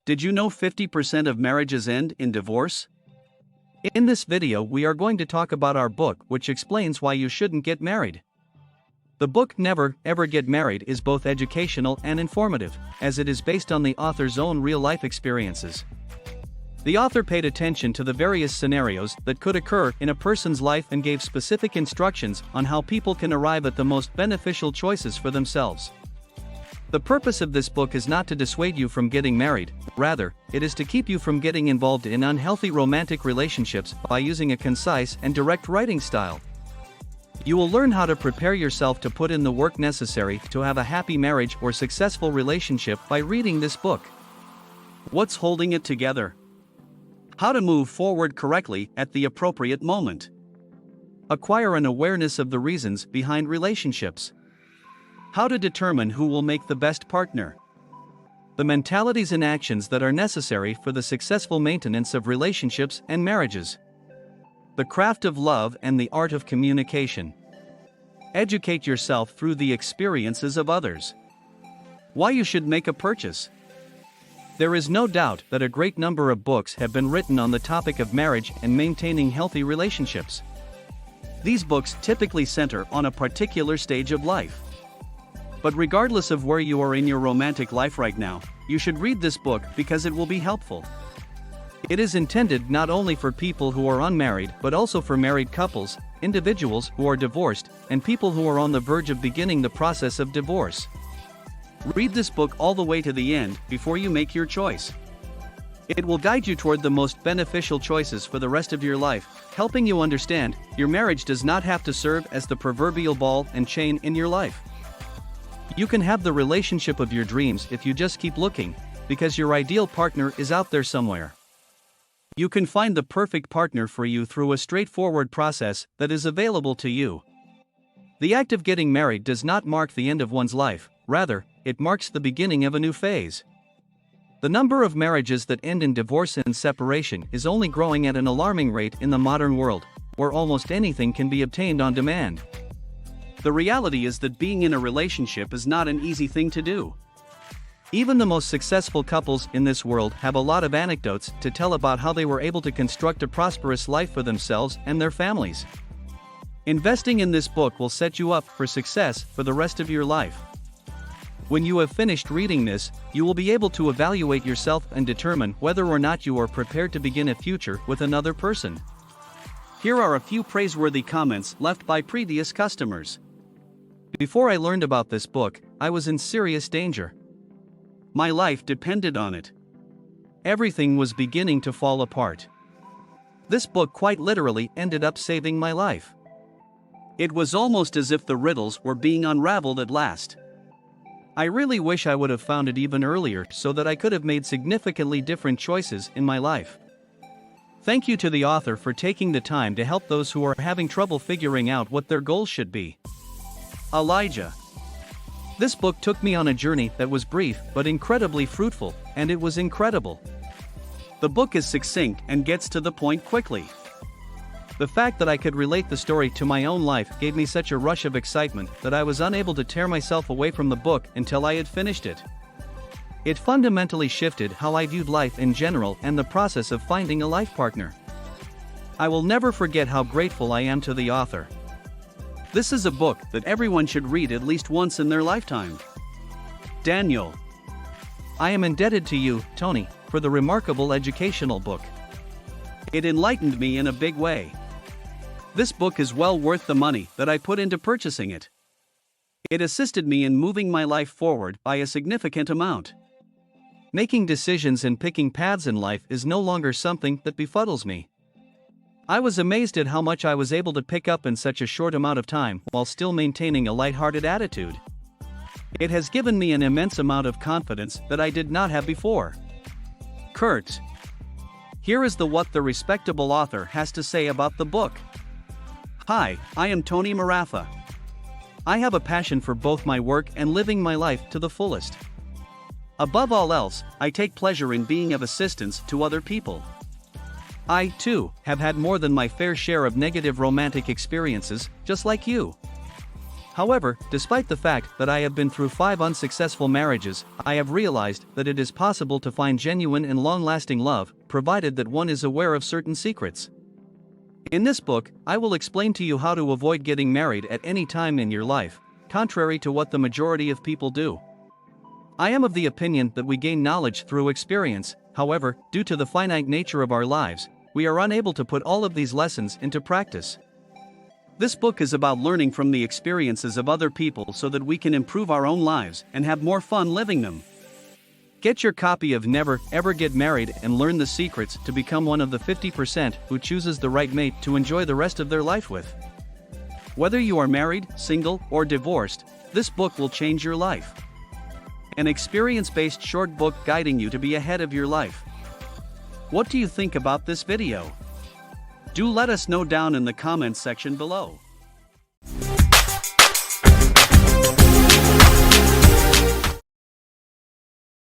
Did you know 50% of marriages end in divorce? In this video we are going to talk about our book which explains why you shouldn't get married. The book Never, Ever Get Married is both educational and informative, as it is based on the author's own real-life experiences. The author paid attention to the various scenarios that could occur in a person's life and gave specific instructions on how people can arrive at the most beneficial choices for themselves. The purpose of this book is not to dissuade you from getting married, rather, it is to keep you from getting involved in unhealthy romantic relationships by using a concise and direct writing style. You will learn how to prepare yourself to put in the work necessary to have a happy marriage or successful relationship by reading this book. What's holding it together? How to move forward correctly at the appropriate moment. Acquire an awareness of the reasons behind relationships. How to determine who will make the best partner. The mentalities and actions that are necessary for the successful maintenance of relationships and marriages. The craft of love and the art of communication. Educate yourself through the experiences of others. Why you should make a purchase. There is no doubt that a great number of books have been written on the topic of marriage and maintaining healthy relationships. These books typically center on a particular stage of life. But regardless of where you are in your romantic life right now, you should read this book because it will be helpful. It is intended not only for people who are unmarried but also for married couples, individuals who are divorced, and people who are on the verge of beginning the process of divorce. Read this book all the way to the end before you make your choice. It will guide you toward the most beneficial choices for the rest of your life, helping you understand your marriage does not have to serve as the proverbial ball and chain in your life. You can have the relationship of your dreams if you just keep looking, because your ideal partner is out there somewhere. You can find the perfect partner for you through a straightforward process that is available to you. The act of getting married does not mark the end of one's life, rather, it marks the beginning of a new phase. The number of marriages that end in divorce and separation is only growing at an alarming rate in the modern world, where almost anything can be obtained on demand. The reality is that being in a relationship is not an easy thing to do. Even the most successful couples in this world have a lot of anecdotes to tell about how they were able to construct a prosperous life for themselves and their families. Investing in this book will set you up for success for the rest of your life. When you have finished reading this, you will be able to evaluate yourself and determine whether or not you are prepared to begin a future with another person. Here are a few praiseworthy comments left by previous customers. Before I learned about this book, I was in serious danger. My life depended on it. Everything was beginning to fall apart. This book quite literally ended up saving my life. It was almost as if the riddles were being unraveled at last. I really wish I would have found it even earlier so that I could have made significantly different choices in my life. Thank you to the author for taking the time to help those who are having trouble figuring out what their goals should be. Elijah. This book took me on a journey that was brief but incredibly fruitful, and it was incredible. The book is succinct and gets to the point quickly. The fact that I could relate the story to my own life gave me such a rush of excitement that I was unable to tear myself away from the book until I had finished it. It fundamentally shifted how I viewed life in general and the process of finding a life partner. I will never forget how grateful I am to the author. This is a book that everyone should read at least once in their lifetime. Daniel. I am indebted to you, Tony, for the remarkable educational book. It enlightened me in a big way. This book is well worth the money that I put into purchasing it. It assisted me in moving my life forward by a significant amount. Making decisions and picking paths in life is no longer something that befuddles me. I was amazed at how much I was able to pick up in such a short amount of time while still maintaining a lighthearted attitude. It has given me an immense amount of confidence that I did not have before. Kurt. Here is what the respectable author has to say about the book. Hi, I am Tony Marafa. I have a passion for both my work and living my life to the fullest. Above all else, I take pleasure in being of assistance to other people. I, too, have had more than my fair share of negative romantic experiences, just like you. However, despite the fact that I have been through 5 unsuccessful marriages, I have realized that it is possible to find genuine and long-lasting love, provided that one is aware of certain secrets. In this book, I will explain to you how to avoid getting married at any time in your life, contrary to what the majority of people do. I am of the opinion that we gain knowledge through experience. However, due to the finite nature of our lives, we are unable to put all of these lessons into practice. This book is about learning from the experiences of other people so that we can improve our own lives and have more fun living them. Get your copy of Never, Ever Get Married and learn the secrets to become one of the 50% who chooses the right mate to enjoy the rest of their life with. Whether you are married, single, or divorced, this book will change your life. An experience-based short book guiding you to be ahead of your life. What do you think about this video? Do let us know down in the comments section below.